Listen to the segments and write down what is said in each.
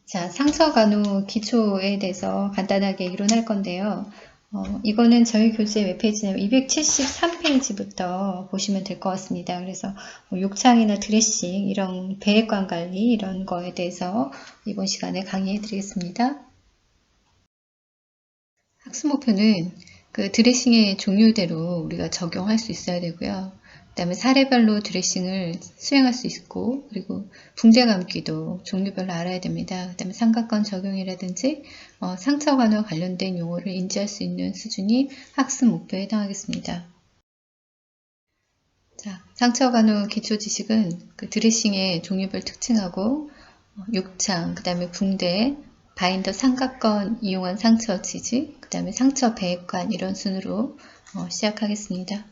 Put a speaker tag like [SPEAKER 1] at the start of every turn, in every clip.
[SPEAKER 1] 자, 상처 간호 기초에 대해서 간단하게 이론할 건데요. 이거는 저희 교재 웹페이지 273페이지부터 보시면 될 것 같습니다. 그래서 욕창이나 드레싱, 이런 배액관 관리 이런 거에 대해서 이번 시간에 강의해 드리겠습니다. 학습 목표는 그 드레싱의 종류대로 우리가 적용할 수 있어야 되고요. 그 다음에 사례별로 드레싱을 수행할 수 있고, 그리고 붕대 감기도 종류별로 알아야 됩니다. 그 다음에 삼각관 적용이라든지 상처 간호 관련된 용어를 인지할 수 있는 수준이 학습 목표에 해당하겠습니다. 자, 상처 간호 기초 지식은 그 드레싱의 종류별 특징하고 욕창, 그 다음에 붕대, 바인더 삼각건 이용한 상처 지지, 그 다음에 상처 배액관 이런 순으로 시작하겠습니다.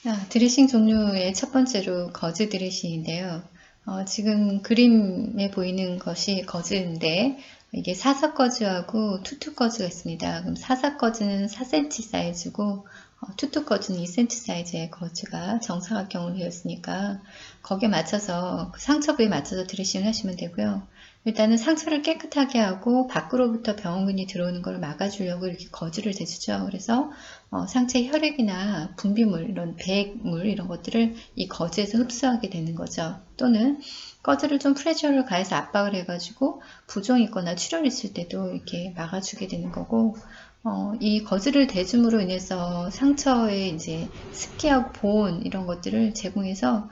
[SPEAKER 1] 자, 드레싱 종류의 첫 번째로 거즈 드레싱인데요. 지금 그림에 보이는 것이 거즈인데 이게 사사거즈하고 투투거즈가 있습니다. 그럼 사사거즈는 4cm 사이즈고 투투거즈는 2cm 사이즈의 거즈가 정사각형으로 되어 있으니까 거기에 맞춰서 상처 부위에 맞춰서 드레싱을 하시면 되고요. 일단은 상처를 깨끗하게 하고 밖으로부터 병원균이 들어오는 걸 막아주려고 이렇게 거즈를 대주죠. 그래서 상체 혈액이나 분비물, 이런 배액물 이런 것들을 이 거즈에서 흡수하게 되는 거죠. 또는 거즈를 좀 프레셔를 가해서 압박을 해가지고 부종이 있거나 출혈이 있을 때도 이렇게 막아주게 되는 거고, 이 거즈를 대줌으로 인해서 상처에 이제 습기하고 보온 이런 것들을 제공해서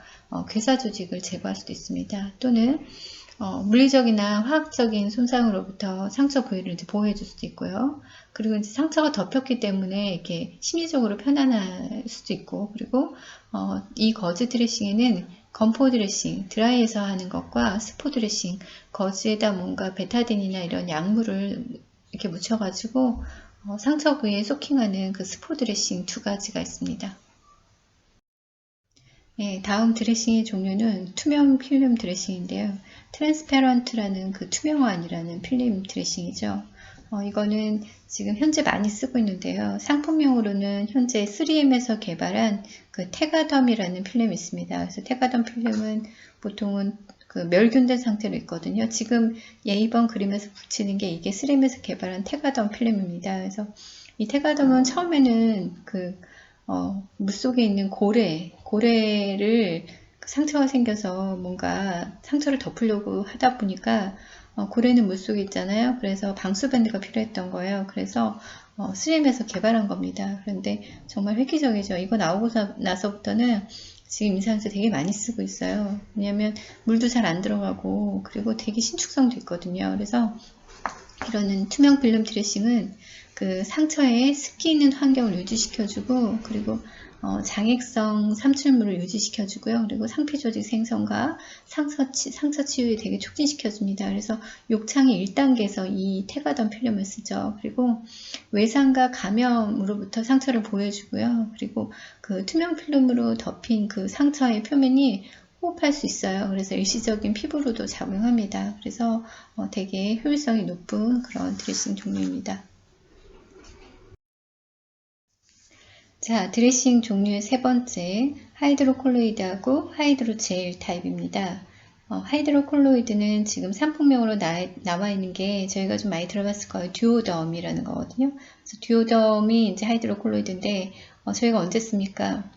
[SPEAKER 1] 괴사 조직을 제거할 수도 있습니다. 또는 물리적이나 화학적인 손상으로부터 상처 부위를 이제 보호해 줄 수도 있고요. 그리고 이제 상처가 덮였기 때문에 이렇게 심리적으로 편안할 수도 있고, 그리고 이 거즈 드레싱에는 건포 드레싱, 드라이에서 하는 것과 스포 드레싱, 거즈에다 뭔가 베타딘이나 이런 약물을 이렇게 묻혀가지고 상처 부위에 소킹하는 그 스포 드레싱 두 가지가 있습니다. 네, 다음 드레싱의 종류는 투명 필름 드레싱인데요. 트랜스페런트라는 그 투명환이라는 필름 드레싱이죠. 이거는 지금 현재 많이 쓰고 있는데요. 상품명으로는 현재 3M에서 개발한 그 테가덤이라는 필름이 있습니다. 그래서 테가덤 필름은 보통은 그 멸균된 상태로 있거든요. 지금 이번 그림에서 붙이는 게 이게 3M에서 개발한 테가덤 필름입니다. 그래서 이 테가덤은 처음에는 물속에 있는 고래를 상처가 생겨서 뭔가 상처를 덮으려고 하다 보니까 고래는 물속에 있잖아요. 그래서 방수밴드가 필요했던 거예요. 그래서 3M에서 개발한 겁니다. 그런데 정말 획기적이죠. 이거 나오고 나서부터는 지금 임상에서 되게 많이 쓰고 있어요. 왜냐하면 물도 잘 안 들어가고 그리고 되게 신축성도 있거든요. 그래서 이런 투명 필름 드레싱은 그 상처에 습기 있는 환경을 유지시켜주고, 그리고 장액성 삼출물을 유지시켜주고요. 그리고 상피 조직 생성과 상처 치유에 되게 촉진시켜줍니다. 그래서 욕창의 1단계에서 이 테가덤 필름을 쓰죠. 그리고 외상과 감염으로부터 상처를 보호해주고요. 그리고 그 투명 필름으로 덮인 그 상처의 표면이 호흡할 수 있어요. 그래서 일시적인 피부로도 작용합니다. 그래서 되게 효율성이 높은 그런 드레싱 종류입니다. 자, 드레싱 종류의 세 번째, 하이드로콜로이드하고 하이드로젤 타입입니다. 하이드로콜로이드는 지금 상품명으로 나와 있는 게 저희가 좀 많이 들어봤을 거예요. 듀오덤이라는 거거든요. 그래서 듀오덤이 이제 하이드로콜로이드인데, 저희가 언제 씁니까?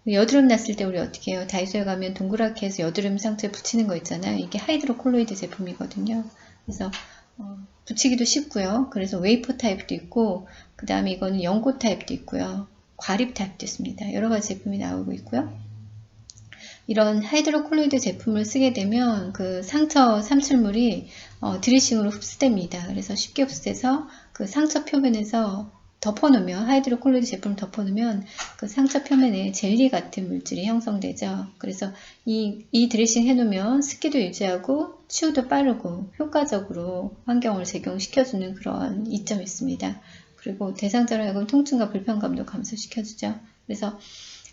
[SPEAKER 1] 여드름 났을 때 우리 어떻게 해요? 다이소에 가면 동그랗게 해서 여드름 상처에 붙이는 거 있잖아요. 이게 하이드로콜로이드 제품이거든요. 그래서 붙이기도 쉽고요. 그래서 웨이퍼 타입도 있고, 그 다음에 이거는 연고 타입도 있고요. 과립 타입도 있습니다. 여러 가지 제품이 나오고 있고요. 이런 하이드로콜로이드 제품을 쓰게 되면 그 상처 삼출물이 드레싱으로 흡수됩니다. 그래서 쉽게 흡수돼서 그 상처 표면에서 덮어놓으면, 하이드로콜로이드 제품을 덮어놓으면 그 상처 표면에 젤리 같은 물질이 형성되죠. 그래서 이 드레싱 해놓으면 습기도 유지하고 치유도 빠르고 효과적으로 환경을 적용시켜주는 그런 이점이 있습니다. 그리고 대상자로 하여금 통증과 불편감도 감소시켜주죠. 그래서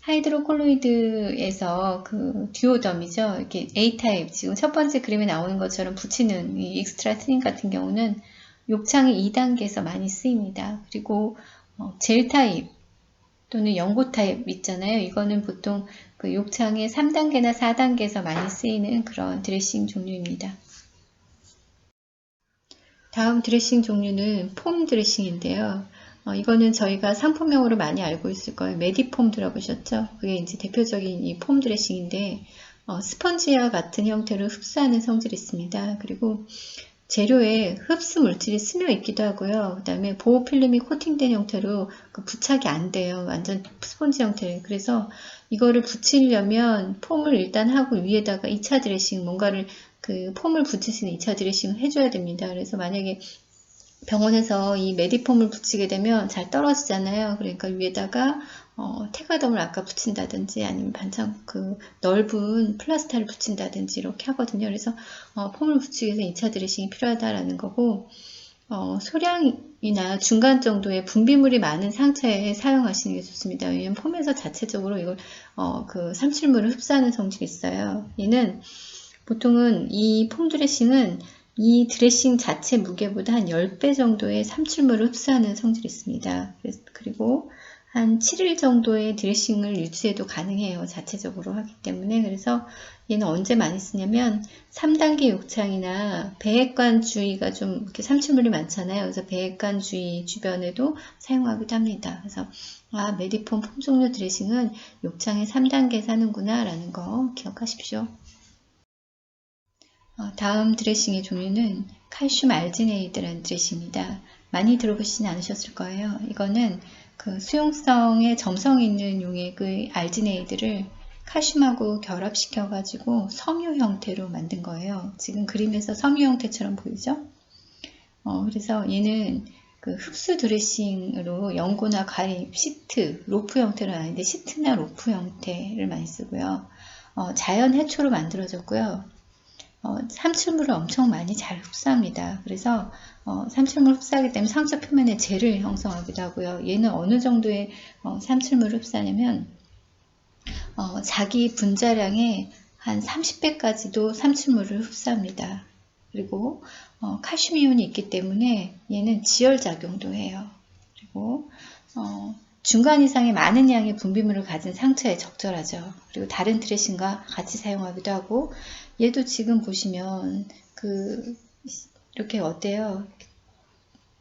[SPEAKER 1] 하이드로콜로이드에서 그 듀오덤이죠. 이렇게 A타입, 지금 첫 번째 그림에 나오는 것처럼 붙이는 이 익스트라 트닝 같은 경우는 욕창이 2단계에서 많이 쓰입니다. 그리고 젤 타입 또는 연고 타입 있잖아요. 이거는 보통 그 그 욕창의 3단계나 4단계에서 많이 쓰이는 그런 드레싱 종류입니다. 다음 드레싱 종류는 폼 드레싱인데요. 이거는 저희가 상품명으로 많이 알고 있을 거예요. 메디폼 들어보셨죠? 그게 이제 대표적인 이 폼 드레싱인데, 스펀지와 같은 형태로 흡수하는 성질이 있습니다. 그리고 재료에 흡수 물질이 스며 있기도 하고요. 그 다음에 보호 필름이 코팅된 형태로 그 부착이 안 돼요. 완전 스펀지 형태를. 그래서 이거를 붙이려면 폼을 일단 하고 위에다가 2차 드레싱, 뭔가를 그 폼을 붙이시는 2차 드레싱을 해줘야 됩니다. 그래서 만약에 병원에서 이 메디폼을 붙이게 되면 잘 떨어지잖아요. 그러니까 위에다가 테가덤을 아까 붙인다든지 아니면 반창 그 넓은 플라스타를 붙인다든지 이렇게 하거든요. 그래서 폼을 붙이기 위해서 2차 드레싱이 필요하다라는 거고, 소량이나 중간 정도의 분비물이 많은 상처에 사용하시는 게 좋습니다. 왜냐면 폼에서 자체적으로 이걸 그 삼칠물을 흡수하는 성질이 있어요. 얘는 보통은 이 폼 드레싱은 이 드레싱 자체 무게보다 한 10배 정도의 삼출물을 흡수하는 성질이 있습니다. 그리고 한 7일 정도의 드레싱을 유지해도 가능해요. 자체적으로 하기 때문에. 그래서 얘는 언제 많이 쓰냐면 3단계 욕창이나 배액관 주위가 좀 이렇게 삼출물이 많잖아요. 그래서 배액관 주위 주변에도 사용하기도 합니다. 그래서 메디폼 폼 종류 드레싱은 욕창의 3단계에 사는구나 라는 거 기억하십시오. 다음 드레싱의 종류는 칼슘 알지네이드라는 드레싱입니다. 많이 들어보시진 않으셨을 거예요. 이거는 그 수용성에 점성 있는 용액의 그 알지네이드를 칼슘하고 결합시켜 가지고 섬유 형태로 만든 거예요. 지금 그림에서 섬유 형태처럼 보이죠? 그래서 얘는 그 흡수 드레싱으로 연고나 가입, 시트, 로프 형태는 아닌데 시트나 로프 형태를 많이 쓰고요. 자연 해초로 만들어졌고요. 삼출물을 엄청 많이 잘 흡수합니다. 그래서 삼출물 흡수하기 때문에 상처 표면에 젤을 형성하기도 하고요. 얘는 어느 정도의 삼출물을 흡수하냐면 자기 분자량의 한 30배까지도 삼출물을 흡수합니다. 그리고 칼슘 이온이 있기 때문에 얘는 지혈작용도 해요. 그리고 중간 이상의 많은 양의 분비물을 가진 상처에 적절하죠. 그리고 다른 드레싱과 같이 사용하기도 하고, 얘도 지금 보시면 이렇게 어때요?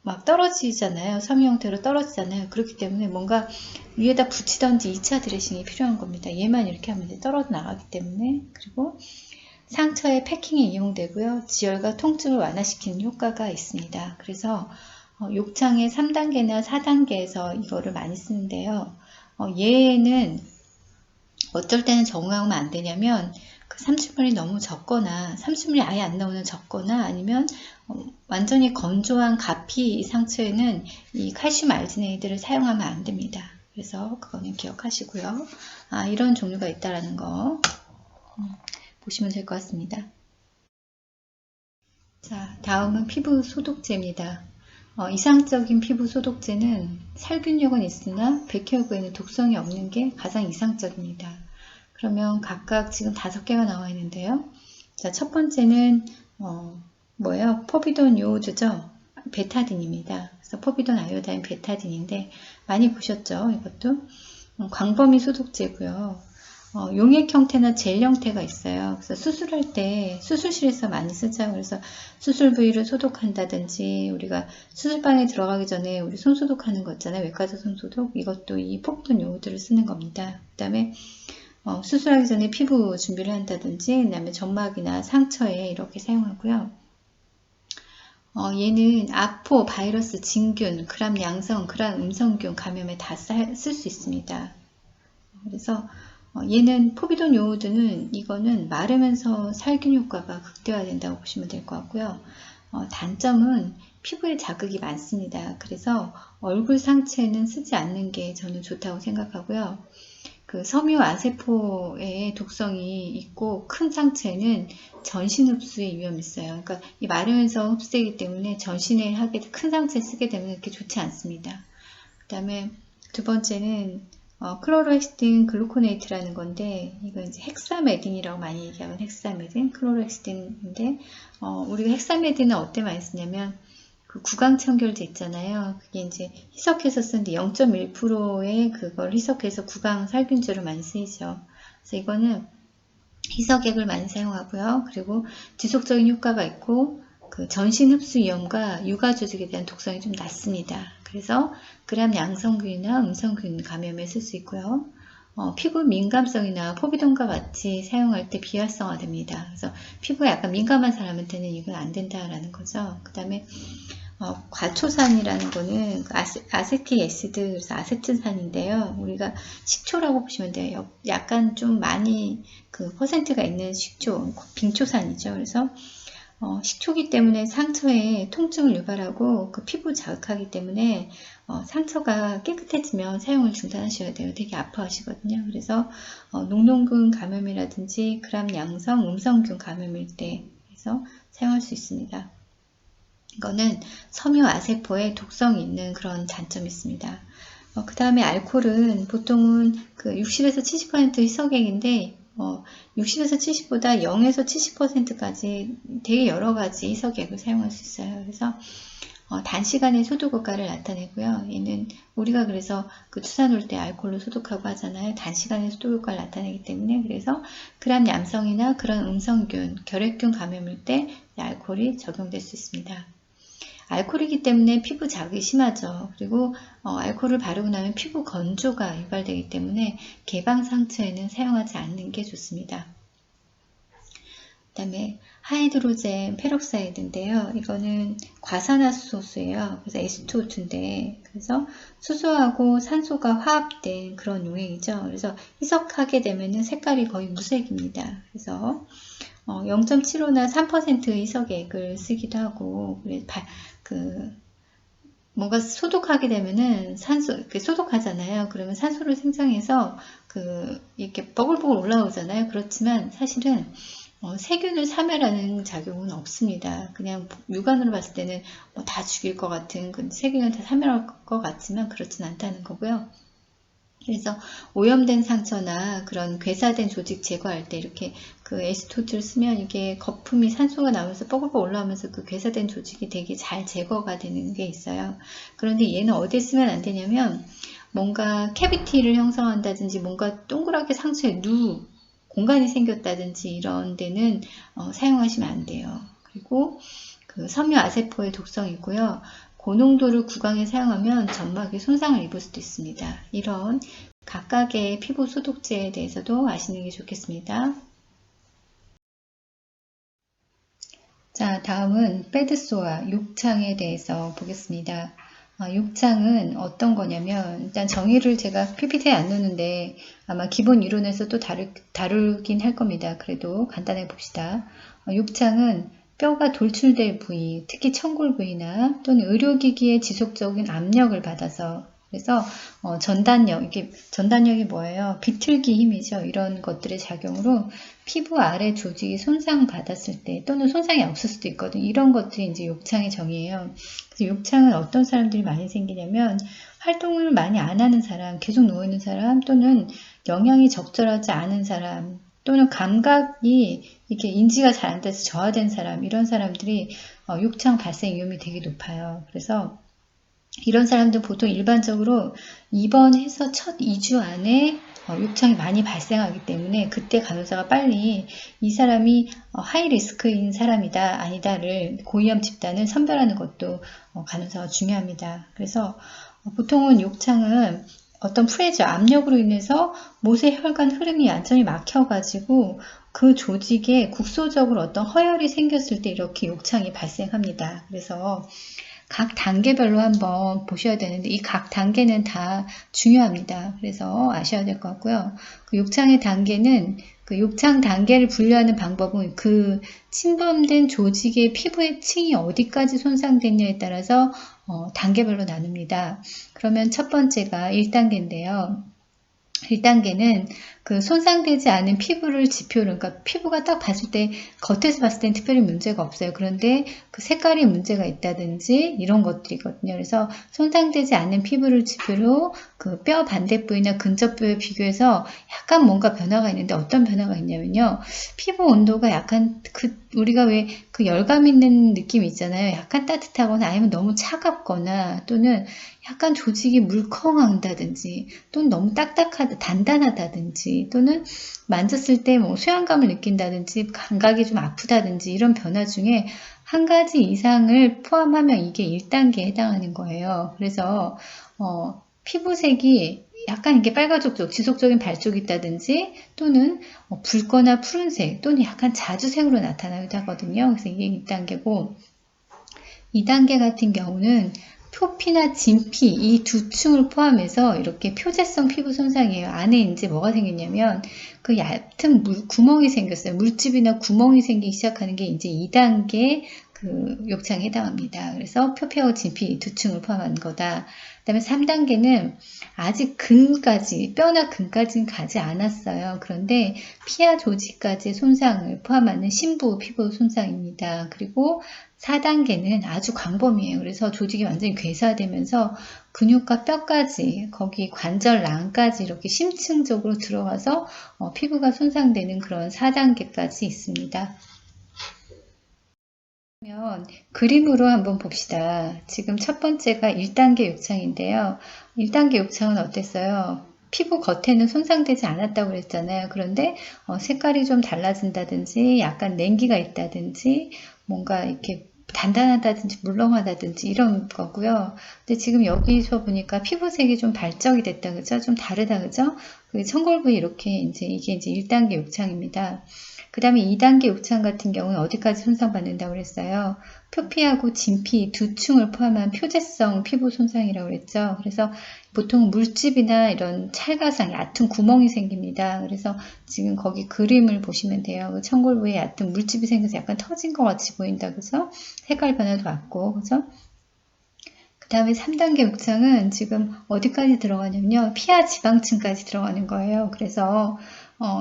[SPEAKER 1] 막 떨어지잖아요. 섬유 형태로 떨어지잖아요. 그렇기 때문에 뭔가 위에다 붙이던지 2차 드레싱이 필요한 겁니다. 얘만 이렇게 하면 이제 떨어져 나가기 때문에. 그리고 상처의 패킹에 이용되고요. 지혈과 통증을 완화시키는 효과가 있습니다. 그래서 욕창의 3단계나 4단계에서 이거를 많이 쓰는데요. 얘는 어떨 때는 적응하면 안 되냐면 그 삼출물이 너무 적거나 삼출물이 아예 안 나오는 적거나 아니면 완전히 건조한 가피 상처에는 이 칼슘 알지네이드를 사용하면 안 됩니다. 그래서 그거는 기억하시고요. 이런 종류가 있다라는 거 보시면 될 것 같습니다. 자, 다음은 피부 소독제입니다. 이상적인 피부 소독제는 살균력은 있으나 백혈구에는 독성이 없는 게 가장 이상적입니다. 그러면 각각 지금 5개가 나와 있는데요. 자, 첫 번째는 뭐예요? 포비돈 요오즈죠? 베타딘입니다. 그래서 포비돈 아이오다인 베타딘인데 많이 보셨죠? 이것도 광범위 소독제고요. 용액 형태나 젤 형태가 있어요. 그래서 수술할 때 수술실에서 많이 쓰죠. 그래서 수술 부위를 소독한다든지 우리가 수술방에 들어가기 전에 우리 손 소독하는 거 있잖아요. 외과에서 손 소독. 이것도 이 포비돈 요오드를 쓰는 겁니다. 그 다음에 수술하기 전에 피부 준비를 한다든지 그 다음에 점막이나 상처에 이렇게 사용하고요. 얘는 아포, 바이러스, 진균, gram 양성, gram 음성균 감염에 다 쓸 수 있습니다. 그래서 얘는 포비돈 요오드는 이거는 마르면서 살균 효과가 극대화된다고 보시면 될 것 같고요. 단점은 피부에 자극이 많습니다. 그래서 얼굴 상체는 쓰지 않는 게 저는 좋다고 생각하고요. 그 섬유 아세포의 독성이 있고 큰 상체는 전신 흡수의 위험이 있어요. 그러니까 이 마르면서 흡수되기 때문에 전신에 하게 큰 상체에 쓰게 되면 그렇게 좋지 않습니다. 그 다음에 두 번째는 클로로헥시딘 글루코네이트라는 건데 이거 이제 헥사메딘이라고 많이 얘기하는 헥사메딘, 클로로헥시딘인데 우리가 헥사메딘은 어때 많이 쓰냐면 그 구강청결제 있잖아요. 그게 이제 희석해서 쓰는데 0.1%의 그걸 희석해서 구강 살균제로 많이 쓰이죠. 그래서 이거는 희석액을 많이 사용하고요. 그리고 지속적인 효과가 있고 그 전신 흡수 위험과 육아 조직에 대한 독성이 좀 낮습니다. 그래서 gram 양성균이나 음성균 감염에 쓸 수 있고요. 피부 민감성이나 포비돈과 같이 사용할 때 비활성화됩니다. 그래서 피부가 약간 민감한 사람한테는 이건 안 된다라는 거죠. 그 다음에 과초산이라는 거는 아세틱 애시드, 그래서 아세트산인데요. 우리가 식초라고 보시면 돼요. 약간 좀 많이 그 퍼센트가 있는 식초, 빙초산이죠. 그래서 식초기 때문에 상처에 통증을 유발하고 그 피부 자극하기 때문에 상처가 깨끗해지면 사용을 중단하셔야 돼요. 되게 아파하시거든요. 그래서 녹농균 감염이라든지 그람 양성, 음성균 감염일 때 해서 사용할 수 있습니다. 이거는 섬유 아세포에 독성이 있는 그런 장점이 있습니다. 그 다음에 알코올은 보통은 그 60에서 70% 희석액인데 60에서 70보다 0에서 70%까지 되게 여러 가지 희석액을 사용할 수 있어요. 그래서 단시간에 소독 효과를 나타내고요. 얘는 우리가 그래서 그 투사 놓을 때 알코올로 소독하고 하잖아요. 단시간에 소독 효과를 나타내기 때문에 그래서 그람 양성이나 그런 음성균, 결핵균 감염일 때 알코올이 적용될 수 있습니다. 알코올이기 때문에 피부 자극이 심하죠. 그리고 알코올을 바르고 나면 피부 건조가 유발되기 때문에 개방 상처에는 사용하지 않는 게 좋습니다. 그 다음에 하이드로젠 페록사이드인데요. 이거는 과산화수소수예요. 그래서 S2O2인데 그래서 수소하고 산소가 화합된 그런 용액이죠. 그래서 희석하게 되면은 색깔이 거의 무색입니다. 그래서 0.75나 3% 희석액을 쓰기도 하고 뭔가 소독하게 되면은 산소 소독하잖아요. 그러면 산소를 생성해서 이렇게 버글버글 올라오잖아요. 그렇지만 사실은 세균을 사멸하는 작용은 없습니다. 그냥 육안으로 봤을 때는 다 죽일 것 같은 세균을 다 사멸할 것 같지만 그렇진 않다는 거고요. 그래서 오염된 상처나 그런 괴사된 조직 제거할 때 이렇게 그 에스토트를 쓰면 이게 거품이 산소가 나오면서 뻐글뻐글 올라오면서 그 괴사된 조직이 되게 잘 제거가 되는 게 있어요. 그런데 얘는 어디에 쓰면 안 되냐면 뭔가 캐비티를 형성한다든지 뭔가 동그랗게 상처에 공간이 생겼다든지 이런 데는 사용하시면 안 돼요. 그리고 그 섬유 아세포의 독성이 있고요. 고농도를 구강에 사용하면 점막에 손상을 입을 수도 있습니다. 이런 각각의 피부 소독제에 대해서도 아시는 게 좋겠습니다. 자, 다음은 패드소와 욕창에 대해서 보겠습니다. 욕창은 어떤 거냐면 일단 정의를 제가 PPT에 안 넣는데 아마 기본 이론에서 또 다루긴 할 겁니다. 그래도 간단하게 봅시다. 욕창은 뼈가 돌출될 부위, 특히 청골 부위나 또는 의료기기의 지속적인 압력을 받아서 그래서 전단력이 뭐예요? 비틀기 힘이죠. 이런 것들의 작용으로 피부 아래 조직이 손상받았을 때 또는 손상이 없을 수도 있거든요. 이런 것들이 이제 욕창의 정의예요. 그래서 욕창은 어떤 사람들이 많이 생기냐면 활동을 많이 안 하는 사람, 계속 누워있는 사람 또는 영양이 적절하지 않은 사람 또는 감각이 이렇게 인지가 잘 안 돼서 저하된 사람 이런 사람들이 욕창 발생 위험이 되게 높아요. 그래서 이런 사람들 보통 일반적으로 입원해서 첫 2주 안에 욕창이 많이 발생하기 때문에 그때 간호사가 빨리 이 사람이 하이 리스크인 사람이다 아니다를 고위험 집단을 선별하는 것도 간호사가 중요합니다. 그래서 보통은 욕창은 어떤 프레저 압력으로 인해서 못의 혈관 흐름이 완전히 막혀가지고 그 조직에 국소적으로 어떤 허혈이 생겼을 때 이렇게 욕창이 발생합니다. 그래서 각 단계별로 한번 보셔야 되는데 이 각 단계는 다 중요합니다. 그래서 아셔야 될 것 같고요. 그 욕창의 단계는 그 욕창 단계를 분류하는 방법은 그 침범된 조직의 피부의 층이 어디까지 손상됐냐에 따라서 단계별로 나눕니다. 그러면 첫 번째가 1단계인데요. 1단계는 그 손상되지 않은 피부를 지표로, 그러니까 피부가 딱 봤을 때, 겉에서 봤을 땐 특별히 문제가 없어요. 그런데 그 색깔이 문제가 있다든지 이런 것들이거든요. 그래서 손상되지 않는 피부를 지표로 그 뼈 반대부위나 근접부에 비교해서 약간 뭔가 변화가 있는데 어떤 변화가 있냐면요. 피부 온도가 약간 우리가 왜 그 열감 있는 느낌 있잖아요. 약간 따뜻하거나 아니면 너무 차갑거나 또는 약간 조직이 물컹한다든지 또는 너무 단단하다든지 된다든지 또는 만졌을 때 뭐 수양감을 느낀다든지 감각이 좀 아프다든지 이런 변화 중에 한 가지 이상을 포함하면 이게 1단계에 해당하는 거예요. 그래서 피부색이 약간 이게 빨가족족 지속적인 발족이 있다든지 또는 붉거나 푸른색 또는 약간 자주색으로 나타나기도 하거든요. 그래서 이게 1단계고 2단계 같은 경우는 표피나 진피 이 두 층을 포함해서 이렇게 표재성 피부 손상이에요. 안에 이제 뭐가 생겼냐면 그 얕은 구멍이 생겼어요. 물집이나 구멍이 생기기 시작하는 게 이제 2단계 그 욕창에 해당합니다. 그래서 표피하고 진피 두 층을 포함한 거다. 그 다음에 3단계는 아직 근까지, 뼈나 근까지는 가지 않았어요. 그런데 피하 조직까지 손상을 포함하는 심부 피부 손상입니다. 그리고 4단계는 아주 광범위해요. 그래서 조직이 완전히 괴사되면서 근육과 뼈까지, 거기 관절낭까지 이렇게 심층적으로 들어가서 피부가 손상되는 그런 4단계까지 있습니다. 그러면 그림으로 한번 봅시다. 지금 첫 번째가 1단계 욕창인데요. 1단계 욕창은 어땠어요? 피부 겉에는 손상되지 않았다고 그랬잖아요. 그런데 색깔이 좀 달라진다든지 약간 냉기가 있다든지 뭔가 이렇게 단단하다든지 물렁하다든지 이런 거고요. 근데 지금 여기서 보니까 피부색이 좀 발적이 됐다, 그죠? 좀 다르다, 그죠? 그 청골 부위 이렇게 이게 이제 1단계 욕창입니다. 그 다음에 2단계 욕창 같은 경우는 어디까지 손상받는다고 그랬어요? 표피하고 진피 두 층을 포함한 표재성 피부 손상이라고 그랬죠. 그래서 보통 물집이나 이런 찰가상, 얕은 구멍이 생깁니다. 그래서 지금 거기 그림을 보시면 돼요. 그 청골 부위에 얕은 물집이 생겨서 약간 터진 것 같이 보인다. 그죠? 색깔 변화도 왔고, 그죠? 그 다음에 3단계 욕창은 지금 어디까지 들어가냐면요. 피하 지방층까지 들어가는 거예요. 그래서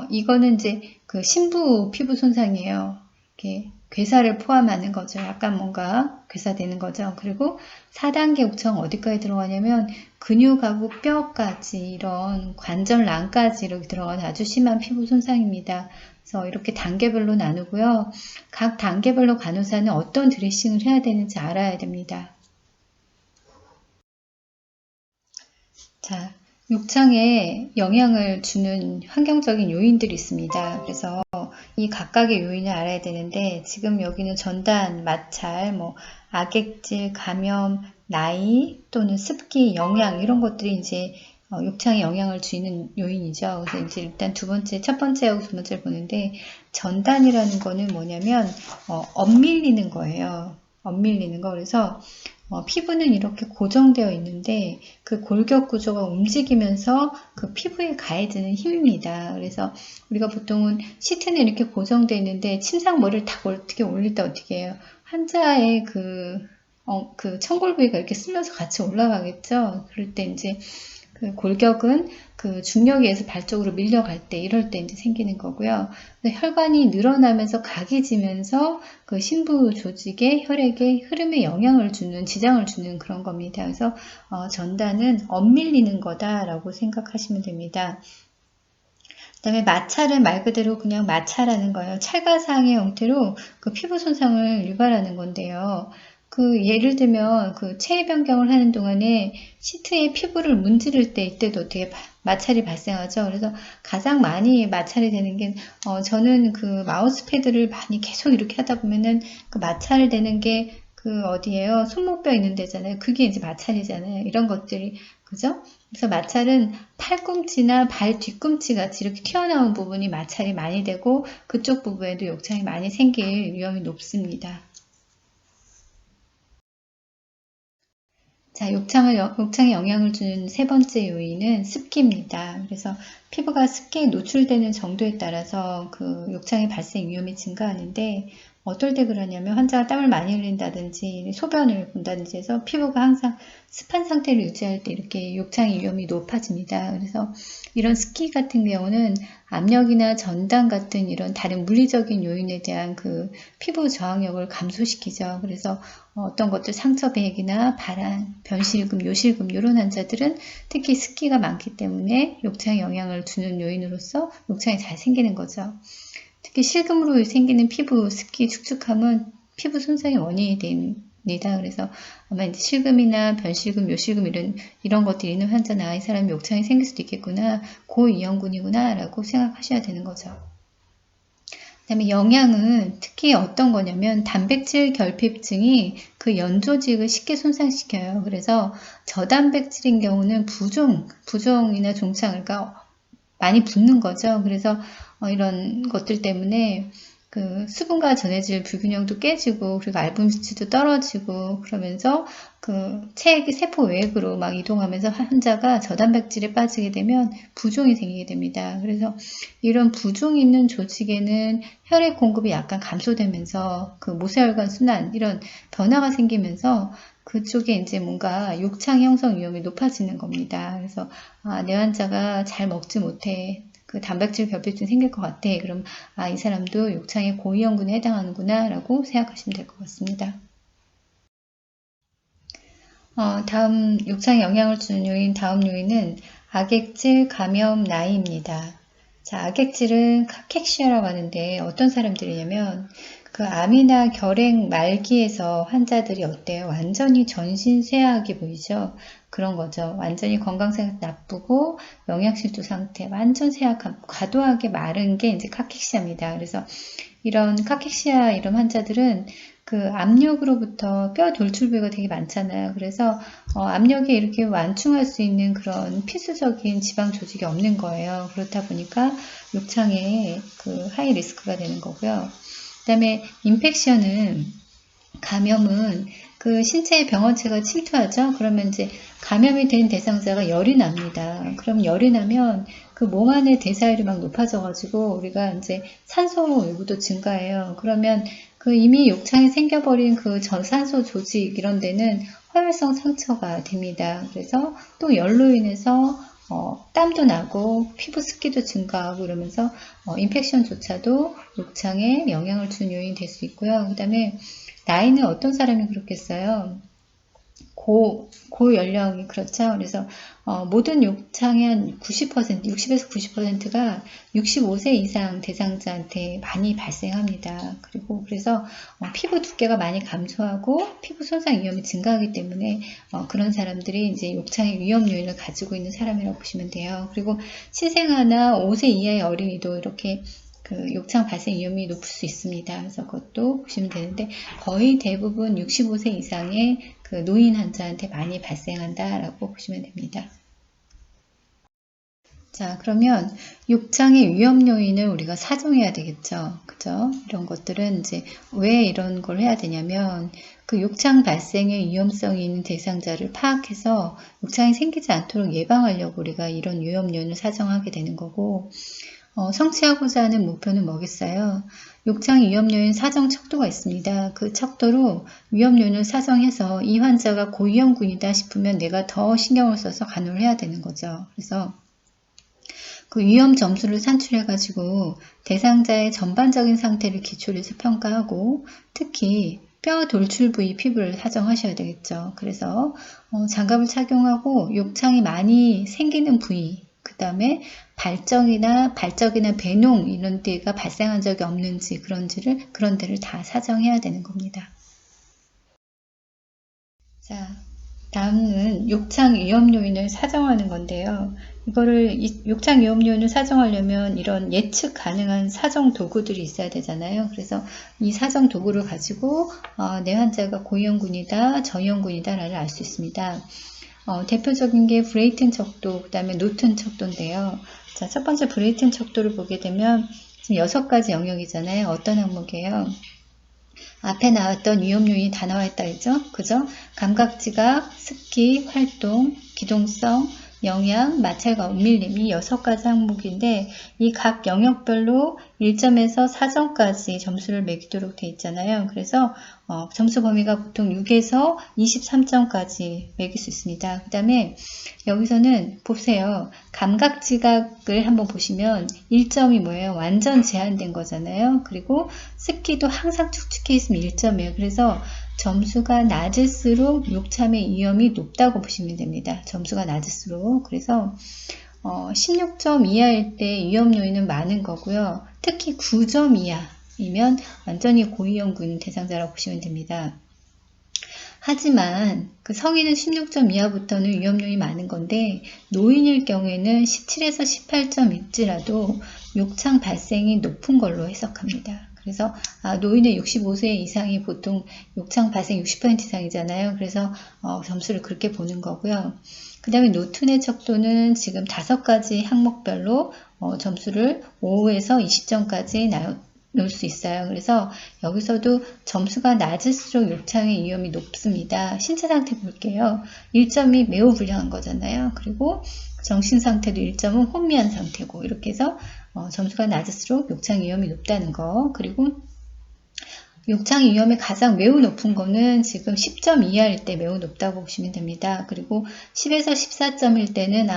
[SPEAKER 1] 이거는 이제 그 심부 피부 손상이에요. 이렇게 괴사를 포함하는 거죠. 약간 뭔가 괴사되는 거죠. 그리고 4단계 욕창은 어디까지 들어가냐면 근육하고 뼈까지 이런 관절낭까지 이렇게 들어가는 아주 심한 피부 손상입니다. 그래서 이렇게 단계별로 나누고요. 각 단계별로 간호사는 어떤 드레싱을 해야 되는지 알아야 됩니다. 자, 욕창에 영향을 주는 환경적인 요인들이 있습니다. 그래서 이 각각의 요인을 알아야 되는데 지금 여기는 전단, 마찰, 뭐 악액질, 감염, 나이 또는 습기, 영양 이런 것들이 이제 욕창에 영향을 주는 요인이죠. 그래서 이제 일단 첫 번째하고 두 번째를 보는데 전단이라는 거는 뭐냐면 엇밀리는 거예요. 엇밀리는 거. 그래서 피부는 이렇게 고정되어 있는데 그 골격 구조가 움직이면서 그 피부에 가해지는 힘입니다. 그래서 우리가 보통은 시트는 이렇게 고정되어 있는데 침상 머리를 탁 어떻게 올릴 때 어떻게 해요? 환자의 그 청골 부위가 이렇게 쓸면서 같이 올라가겠죠. 그럴 때 이제 그 골격은 그 중력에 의해서 발 쪽으로 밀려갈 때 이럴 때 이제 생기는 거고요. 혈관이 늘어나면서 각이 지면서 그 심부 조직에 혈액의 흐름에 영향을 주는 지장을 주는 그런 겁니다. 그래서 전단은 엇밀리는 거다라고 생각하시면 됩니다. 그 다음에 마찰은 말 그대로 그냥 마찰하는 거예요. 찰가상의 형태로 그 피부 손상을 유발하는 건데요. 그 예를 들면 그 체위 변경을 하는 동안에 시트에 피부를 문지를 때 이때도 어떻게 마찰이 발생하죠. 그래서 가장 많이 마찰이 되는 게 저는 그 마우스 패드를 많이 계속 이렇게 하다 보면은 그 마찰 되는 게 그 어디예요? 손목뼈 있는 데잖아요. 그게 이제 마찰이잖아요. 이런 것들이 그죠? 그래서 마찰은 팔꿈치나 발 뒤꿈치 같이 이렇게 튀어나온 부분이 마찰이 많이 되고 그쪽 부분에도 욕창이 많이 생길 위험이 높습니다. 자, 욕창에 영향을 주는 세 번째 요인은 습기입니다. 그래서 피부가 습기에 노출되는 정도에 따라서 그 욕창의 발생 위험이 증가하는데 어떨 때 그러냐면 환자가 땀을 많이 흘린다든지 소변을 본다든지 해서 피부가 항상 습한 상태를 유지할 때 이렇게 욕창의 위험이 높아집니다. 그래서 이런 습기 같은 경우는 압력이나 전단 같은 이런 다른 물리적인 요인에 대한 그 피부 저항력을 감소시키죠. 그래서 어떤 것들 상처 배액이나 발한, 변실금, 요실금 이런 환자들은 특히 습기가 많기 때문에 욕창에 영향을 주는 요인으로서 욕창이 잘 생기는 거죠. 특히 실금으로 생기는 피부 습기 축축함은 피부 손상의 원인이 그래서 아마 이제 실금이나 변실금, 요실금 이런 것들이 있는 환자나 이 사람이 욕창이 생길 수도 있겠구나, 고위험군이구나 라고 생각하셔야 되는 거죠. 그 다음에 영양은 특히 어떤 거냐면 단백질 결핍증이 그 연조직을 쉽게 손상시켜요. 그래서 저단백질인 경우는 부종이나 종창, 그러니까 많이 붓는 거죠. 그래서 이런 것들 때문에 그 수분과 전해질 불균형도 깨지고, 그리고 알부민 수치도 떨어지고, 그러면서 그 세포 외액으로 막 이동하면서 환자가 저단백질에 빠지게 되면 부종이 생기게 됩니다. 그래서 이런 부종이 있는 조직에는 혈액 공급이 약간 감소되면서 그 모세혈관 순환 이런 변화가 생기면서 그쪽에 이제 뭔가 욕창 형성 위험이 높아지는 겁니다. 그래서 내 환자가 잘 먹지 못해. 그 단백질 결핍증 생길 것 같아. 그럼 이 사람도 욕창의 고위험군에 해당하는구나 라고 생각하시면 될 것 같습니다. 다음 욕창에 영향을 주는 요인, 다음 요인은 악액질 감염 나이입니다. 자, 악액질은 카캑시아라고 하는데 어떤 사람들이냐면 그 암이나 결핵 말기에서 환자들이 어때요? 완전히 전신 쇠약이 보이죠? 그런 거죠. 완전히 건강 상태 나쁘고 영양실조 상태 완전 쇠약한 과도하게 마른 게 이제 카캑시아입니다. 그래서 이런 카캑시아 이런 환자들은 그 압력으로부터 뼈 돌출부가 되게 많잖아요. 그래서 압력에 이렇게 완충할 수 있는 그런 필수적인 지방 조직이 없는 거예요. 그렇다 보니까 욕창에 그 하이 리스크가 되는 거고요. 그 다음에 인펙션은 감염은 그 신체의 병원체가 침투하죠. 그러면 이제 감염이 된 대상자가 열이 납니다. 그럼 열이 나면 그 몸 안의 대사율이 막 높아져가지고 우리가 이제 산소 요구도 증가해요. 그러면 그 이미 욕창이 생겨버린 그 저산소 조직 이런 데는 화열성 상처가 됩니다. 그래서 또 열로 인해서 땀도 나고 피부 습기도 증가하고 이러면서 인펙션조차도 욕창에 영향을 주는 요인이 될 수 있고요. 그 다음에 나이는 어떤 사람이 그렇겠어요? 고연령이 그렇죠. 그래서 모든 욕창의 한 90%, 60에서 90%가 65세 이상 대상자한테 많이 발생합니다. 그리고 그래서 피부 두께가 많이 감소하고 피부 손상 위험이 증가하기 때문에 그런 사람들이 이제 욕창의 위험 요인을 가지고 있는 사람이라고 보시면 돼요. 그리고 신생아나 5세 이하의 어린이도 이렇게 그 욕창 발생 위험이 높을 수 있습니다. 그래서 그것도 보시면 되는데 거의 대부분 65세 이상의 그 노인 환자한테 많이 발생한다라고 보시면 됩니다. 자, 그러면 욕창의 위험 요인을 우리가 사정해야 되겠죠. 그죠? 이런 것들은 이제 왜 이런 걸 해야 되냐면 그 욕창 발생의 위험성이 있는 대상자를 파악해서 욕창이 생기지 않도록 예방하려고 우리가 이런 위험 요인을 사정하게 되는 거고, 성취하고자 하는 목표는 뭐겠어요? 욕창 위험 요인 사정 척도가 있습니다. 그 척도로 위험 요인을 사정해서 이 환자가 고위험군이다 싶으면 내가 더 신경을 써서 간호를 해야 되는 거죠. 그래서 그 위험 점수를 산출해가지고 대상자의 전반적인 상태를 기초로 해서 평가하고 특히 뼈 돌출 부위 피부를 사정하셔야 되겠죠. 그래서 장갑을 착용하고 욕창이 많이 생기는 부위, 그 다음에 발적이나 배농 이런 데가 발생한 적이 없는지 그런 데를 다 사정해야 되는 겁니다. 자, 다음은 욕창 위험 요인을 사정하는 건데요. 이거를 욕창 위험 요인을 사정하려면 이런 예측 가능한 사정 도구들이 있어야 되잖아요. 그래서 이 사정 도구를 가지고 내 환자가 고위험군이다, 저위험군이다 라를 알 수 있습니다. 대표적인 게 브레이튼 척도, 그 다음에 노튼 척도인데요. 자, 첫 번째 브레이튼 척도를 보게 되면 지금 6가지 영역이잖아요. 어떤 항목이에요? 앞에 나왔던 위험 요인이 다 나와 있다 했죠? 그죠? 감각지각, 습기, 활동, 기동성, 영양, 마찰과 움밀림 이 6가지 항목인데 이 각 영역별로 1점에서 4점까지 점수를 매기도록 되어 있잖아요. 그래서 점수 범위가 보통 6에서 23점까지 매길 수 있습니다. 그 다음에 여기서는 보세요. 감각지각을 한번 보시면 1점이 뭐예요? 완전 제한된 거잖아요. 그리고 습기도 항상 축축해 있으면 1점이에요. 그래서 점수가 낮을수록 욕참의 위험이 높다고 보시면 됩니다. 점수가 낮을수록. 그래서 16점 이하일 때 위험 요인은 많은 거고요. 특히 9점 이하이면 완전히 고위험군 대상자라고 보시면 됩니다. 하지만 그 성인은 16점 이하부터는 위험률이 많은 건데 노인일 경우에는 17에서 18점일지라도 욕창 발생이 높은 걸로 해석합니다. 그래서 노인의 65세 이상이 보통 욕창 발생 60% 이상이잖아요. 그래서 점수를 그렇게 보는 거고요. 그 다음에 노튼의 척도는 지금 5가지 항목별로 점수를 5에서 20점까지 놓을 수 있어요. 그래서 여기서도 점수가 낮을수록 욕창의 위험이 높습니다. 신체 상태 볼게요. 1점이 매우 불량한 거잖아요. 그리고 정신 상태도 1점은 혼미한 상태고, 이렇게 해서 점수가 낮을수록 욕창 위험이 높다는 거. 그리고 욕창 위험이 가장 매우 높은 거는 지금 10점 이하일 때 매우 높다고 보시면 됩니다. 그리고 10에서 14점일 때는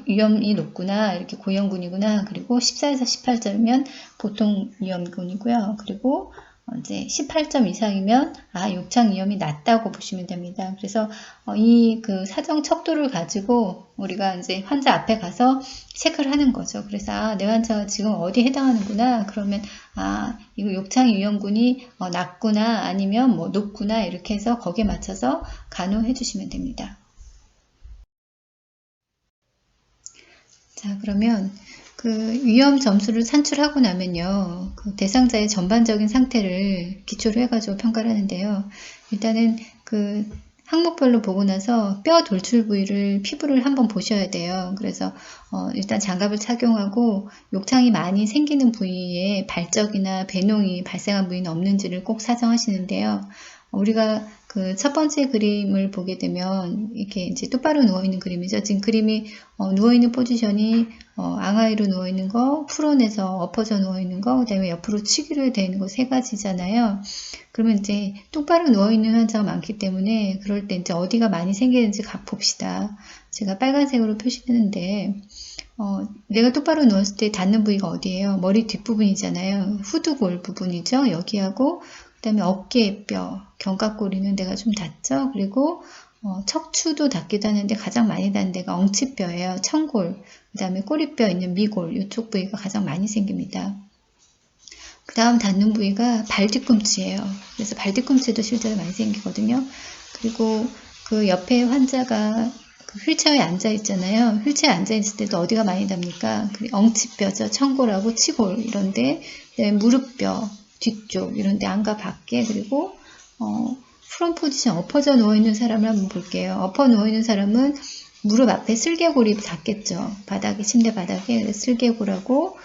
[SPEAKER 1] 위험이 높구나, 이렇게 고위험군이구나. 그리고 14에서 18점이면 보통 위험군이고요. 그리고 이제 18점 이상이면 욕창 위험이 낮다고 보시면 됩니다. 그래서 이 그 사정 척도를 가지고 우리가 이제 환자 앞에 가서 체크를 하는 거죠. 그래서 내 환자가 지금 어디에 해당하는구나. 그러면 이거 욕창 위험군이 낮구나, 아니면 뭐 높구나, 이렇게 해서 거기에 맞춰서 간호해 주시면 됩니다. 자, 그러면 그 위험 점수를 산출하고 나면요, 그 대상자의 전반적인 상태를 기초로 해가지고 평가를 하는데요. 일단은 그 항목별로 보고 나서 뼈 돌출 부위를, 피부를 한번 보셔야 돼요. 그래서 일단 장갑을 착용하고 욕창이 많이 생기는 부위에 발적이나 배농이 발생한 부위는 없는지를 꼭 사정하시는데요. 우리가 그 첫 번째 그림을 보게 되면 이렇게 이제 똑바로 누워있는 그림이죠. 지금 그림이 누워있는 포지션이 앙하이로 누워있는 거, 프론에서 엎어져 누워있는 거, 그 다음에 옆으로 치기로 되어 있는 거 3가지잖아요. 그러면 이제 똑바로 누워있는 환자가 많기 때문에 그럴 때 이제 어디가 많이 생기는지 봅시다. 제가 빨간색으로 표시했는데 내가 똑바로 누웠을 때 닿는 부위가 어디예요? 머리 뒷부분이잖아요. 후두골 부분이죠. 여기하고 그 다음에 어깨 뼈, 견갑골이는 데가 좀 닿죠. 그리고 척추도 닿기도 하는데 가장 많이 닿는 데가 엉치뼈예요. 청골, 그 다음에 꼬리뼈 있는 미골, 이쪽 부위가 가장 많이 생깁니다. 그 다음 닿는 부위가 발뒤꿈치예요. 그래서 발뒤꿈치도 실제로 많이 생기거든요. 그리고 그 옆에 환자가 그 휠체어에 앉아 있잖아요. 휠체어에 앉아 있을 때도 어디가 많이 닿습니까? 엉치뼈죠. 청골하고 치골 이런데, 그다음에 무릎뼈 뒤쪽 이런데 안과 밖에, 그리고 프론 포지션 엎어져 누워있는 사람을 한번 볼게요. 엎어 누워있는 사람은 무릎 앞에 슬개골이 닿겠죠. 바닥에, 침대 바닥에 슬개골하고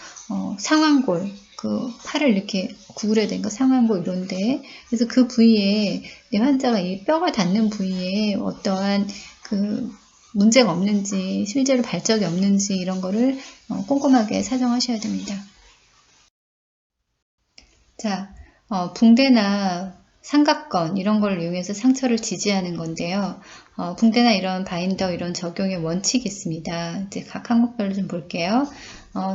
[SPEAKER 1] 상완골, 그 팔을 이렇게 구부려야 되는 거 상완골 이런데, 그래서 그 부위에 내 환자가 이 뼈가 닿는 부위에 어떠한 그 문제가 없는지, 실제로 발적이 없는지 이런 거를 꼼꼼하게 사정하셔야 됩니다. 자, 붕대나 삼각건 이런 걸 이용해서 상처를 지지하는 건데요. 붕대나 이런 바인더 이런 적용의 원칙이 있습니다. 이제 각 항목별로 좀 볼게요.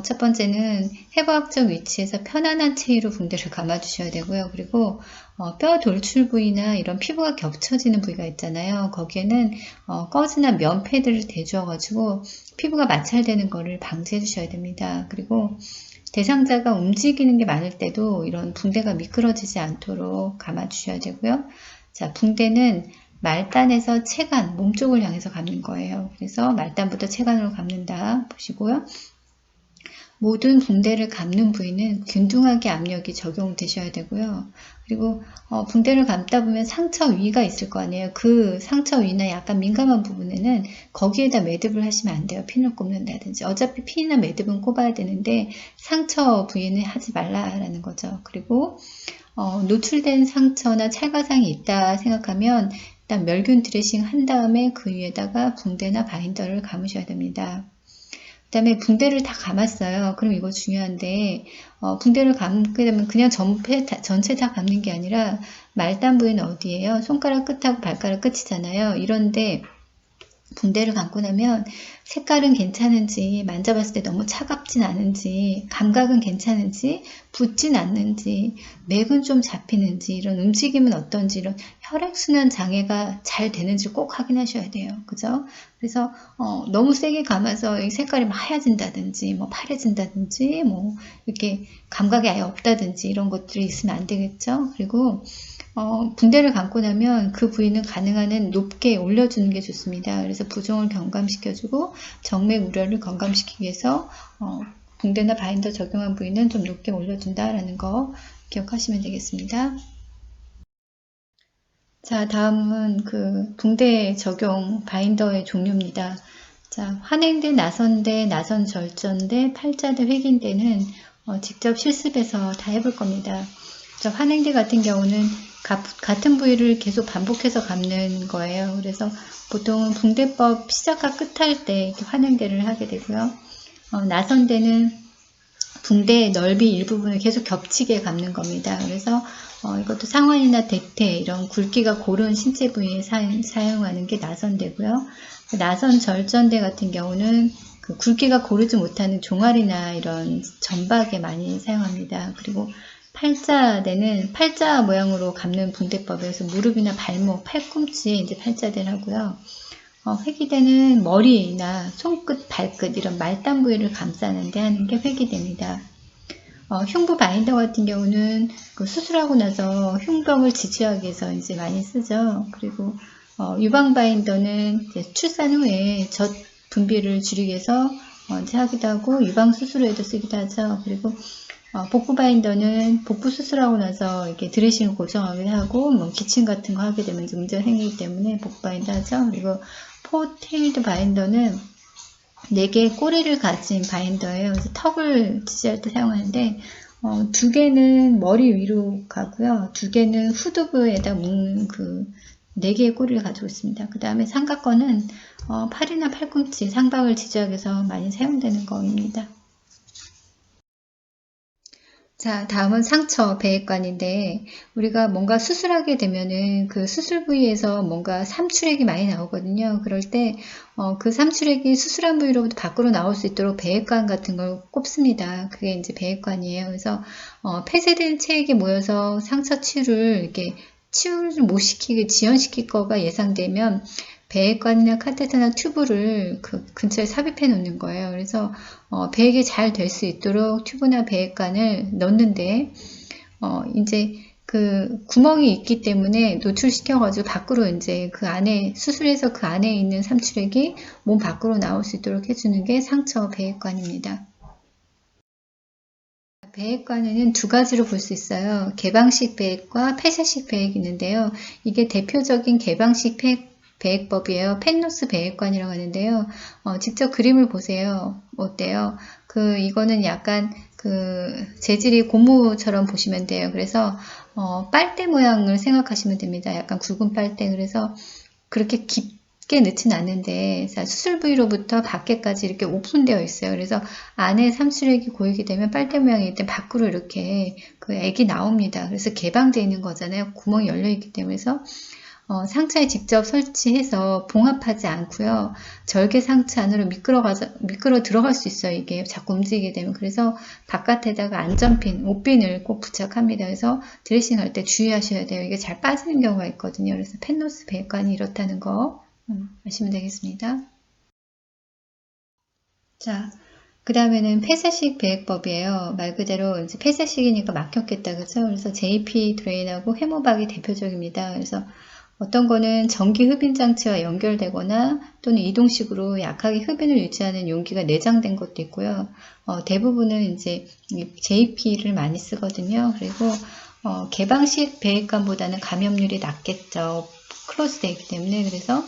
[SPEAKER 1] 첫 번째는 해부학적 위치에서 편안한 체위로 붕대를 감아 주셔야 되고요. 그리고 뼈 돌출 부위나 이런 피부가 겹쳐지는 부위가 있잖아요. 거기에는 꺼즈나 면 패드를 대주어 가지고 피부가 마찰되는 거를 방지해 주셔야 됩니다. 그리고 대상자가 움직이는 게 많을 때도 이런 붕대가 미끄러지지 않도록 감아 주셔야 되고요. 자, 붕대는 말단에서 체간, 몸쪽을 향해서 감는 거예요. 그래서 말단부터 체간으로 감는다 보시고요. 모든 붕대를 감는 부위는 균등하게 압력이 적용되셔야 되고요. 그리고 붕대를 감다 보면 상처 위가 있을 거 아니에요. 그 상처 위나 약간 민감한 부분에는 거기에다 매듭을 하시면 안 돼요. 핀을 꼽는다든지. 어차피 핀이나 매듭은 꼽아야 되는데 상처 부위는 하지 말라라는 거죠. 그리고 노출된 상처나 찰과상이 있다 생각하면 일단 멸균 드레싱 한 다음에 그 위에다가 붕대나 바인더를 감으셔야 됩니다. 그 다음에 붕대를 다 감았어요. 그럼 이거 중요한데 붕대를 감게 되면 그냥 전체 다 감는 게 아니라 말단 부위는 어디예요? 손가락 끝하고 발가락 끝이잖아요. 이런데 붕대를 감고 나면 색깔은 괜찮은지, 만져봤을 때 너무 차갑진 않은지, 감각은 괜찮은지, 붓진 않는지, 맥은 좀 잡히는지, 이런 움직임은 어떤지, 이런 혈액순환 장애가 잘 되는지 꼭 확인하셔야 돼요. 그죠? 그래서 너무 세게 감아서 이 색깔이 막 하얘진다든지, 뭐 파래진다든지, 뭐 이렇게 감각이 아예 없다든지 이런 것들이 있으면 안 되겠죠? 그리고 붕대를 감고 나면 그 부위는 가능한 한 높게 올려주는 게 좋습니다. 그래서 부종을 경감시켜주고 정맥 우려를 경감시키기 위해서 붕대나 바인더 적용한 부위는 좀 높게 올려준다라는 거 기억하시면 되겠습니다. 자, 다음은 그 붕대 적용 바인더의 종류입니다. 자, 환행대, 나선대, 나선절전대, 팔자대, 회긴대는 직접 실습해서 다 해볼 겁니다. 자, 환행대 같은 경우는 같은 부위를 계속 반복해서 감는 거예요. 그래서 보통은 붕대법 시작과 끝 할 때 이렇게 환행대를 하게 되고요. 나선대는 붕대의 넓이 일부분을 계속 겹치게 감는 겁니다. 그래서 이것도 상완이나 대퇴 이런 굵기가 고른 신체 부위에 사용하는 게 나선대고요. 나선 절전대 같은 경우는 그 굵기가 고르지 못하는 종아리나 이런 점박에 많이 사용합니다. 그리고 팔자대는 팔자 모양으로 감는 붕대법에서 무릎이나 발목, 팔꿈치에 이제 팔자대를 하고요. 회기대는 머리나 손끝, 발끝 이런 말단 부위를 감싸는데 하는 게 회기대입니다. 흉부 바인더 같은 경우는 그 수술하고 나서 흉벽을 지지하기 위해서 이제 많이 쓰죠. 그리고 유방 바인더는 이제 출산 후에 젖 분비를 줄이기 위해서 이제 하기도 하고 유방 수술에도 쓰기도 하죠. 그리고 복부 바인더는 복부 수술하고 나서 이렇게 드레싱을 고정하기도 하고 뭐 기침 같은 거 하게 되면 문제가 생기기 때문에 복부 바인더 하죠. 그리고 포테일드 바인더는 4개의 꼬리를 가진 바인더예요. 그래서 턱을 지지할 때 사용하는데 2개는 머리 위로 가고요. 2개는 후두부에다 묶는 그 4개의 꼬리를 가지고 있습니다. 그 다음에 삼각건은 팔이나 팔꿈치, 상박을 지지하기 위해서 많이 사용되는 거입니다. 자, 다음은 상처 배액관인데 우리가 뭔가 수술하게 되면은 그 수술 부위에서 뭔가 삼출액이 많이 나오거든요. 그럴 때 그 삼출액이 수술한 부위로부터 밖으로 나올 수 있도록 배액관 같은 걸 꼽습니다. 그게 이제 배액관이에요. 그래서 폐쇄된 체액이 모여서 상처 치유를 이렇게 치유를 못 시키게 지연시킬 거가 예상되면 배액관이나 카테터나 튜브를 그 근처에 삽입해 놓는 거예요. 그래서 배액이 잘 될 수 있도록 튜브나 배액관을 넣는데 이제 그 구멍이 있기 때문에 노출시켜가지고 밖으로 이제 그 안에 수술해서 그 안에 있는 삼출액이 몸 밖으로 나올 수 있도록 해주는 게 상처 배액관입니다. 배액관에는 두 가지로 볼 수 있어요. 개방식 배액과 폐쇄식 배액이 있는데요. 이게 대표적인 개방식 배액법이에요. 펜노스 배액관이라고 하는데요. 직접 그림을 보세요. 어때요? 이거는 약간 재질이 고무처럼 보시면 돼요. 그래서 빨대 모양을 생각하시면 됩니다. 약간 굵은 빨대. 그래서 그렇게 깊게 넣지는 않는데 수술 부위로부터 밖에까지 이렇게 오픈되어 있어요. 그래서 안에 삼출액이 고이게 되면 빨대 모양이기 때문에 밖으로 이렇게 그 액이 나옵니다. 그래서 개방되어 있는 거잖아요. 구멍이 열려 있기 때문에. 상처에 직접 설치해서 봉합하지 않고요. 절개 상처 안으로 미끄러 들어갈 수 있어요. 이게 자꾸 움직이게 되면. 그래서 바깥에다가 안전핀, 옷핀을 꼭 부착합니다. 그래서 드레싱할 때 주의하셔야 돼요. 이게 잘 빠지는 경우가 있거든요. 그래서 펜노스 배관이 이렇다는 거 아시면 되겠습니다. 자, 그 다음에는 폐쇄식 배액법이에요. 말 그대로 이제 폐쇄식이니까 막혔겠다. 그죠? 그래서 JP 드레인하고 해모박이 대표적입니다. 그래서 어떤 거는 전기 흡인 장치와 연결되거나 또는 이동식으로 약하게 흡인을 유지하는 용기가 내장된 것도 있고요. 대부분은 이제 JP를 많이 쓰거든요. 그리고 개방식 배액관보다는 감염률이 낮겠죠. 클로즈 되어 있기 때문에. 그래서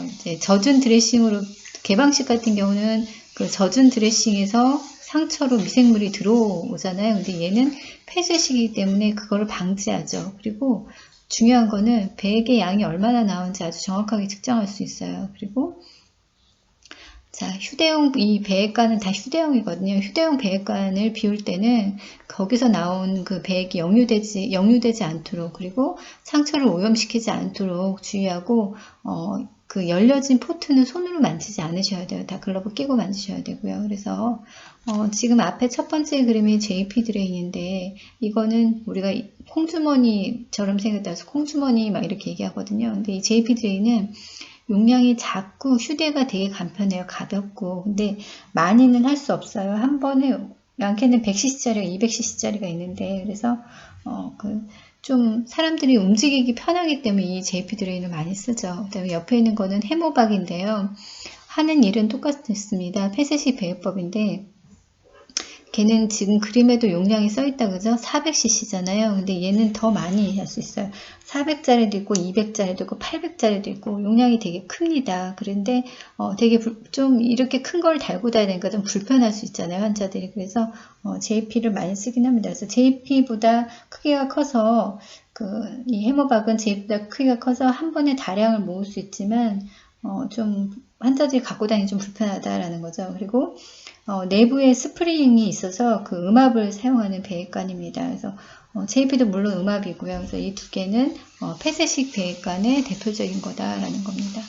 [SPEAKER 1] 이제 젖은 드레싱으로 개방식 같은 경우는 그 젖은 드레싱에서 상처로 미생물이 들어오잖아요. 근데 얘는 폐쇄식이기 때문에 그거를 방지하죠. 그리고 중요한 거는 배액의 양이 얼마나 나오는지 아주 정확하게 측정할 수 있어요. 그리고 자, 이 배액관은 다 휴대용이거든요. 휴대용 배액관을 비울 때는 거기서 나온 그 배액이 역류되지 않도록, 그리고 상처를 오염시키지 않도록 주의하고, 그 열려진 포트는 손으로 만지지 않으셔야 돼요. 다 글러브 끼고 만지셔야 되고요. 그래서 지금 앞에 첫 번째 그림이 JP 드레인인데 이거는 우리가 콩주머니처럼 생겼다서 콩주머니 막 이렇게 얘기하거든요. 근데 이 JP 드레인은 용량이 작고 휴대가 되게 간편해요. 가볍고. 근데 많이는 할 수 없어요. 한 번에 많게는 100cc짜리가 200cc짜리가 있는데 그래서 좀 사람들이 움직이기 편하기 때문에 이 JP 드레인을 많이 쓰죠. 그다음에 옆에 있는 거는 해모박인데요. 하는 일은 똑같습니다. 폐쇄식 배회법인데 걔는 지금 그림에도 용량이 써있다 그죠? 400cc잖아요. 근데 얘는 더 많이 할 수 있어요. 400짜리도 있고 200짜리도 있고 800짜리도 있고 용량이 되게 큽니다. 그런데 되게 좀 이렇게 큰 걸 달고 다니니까 좀 불편할 수 있잖아요. 환자들이. 그래서 JP를 많이 쓰긴 합니다. 그래서 JP보다 크기가 커서 이 해머박은 JP보다 크기가 커서 한 번에 다량을 모을 수 있지만 좀 환자들이 갖고 다니기 좀 불편하다라는 거죠. 그리고 내부에 스프링이 있어서 그 음압을 사용하는 배액관입니다. 그래서 JP도 물론 음압이고요. 그래서 이 두 개는 폐쇄식 배액관의 대표적인 거다라는 겁니다.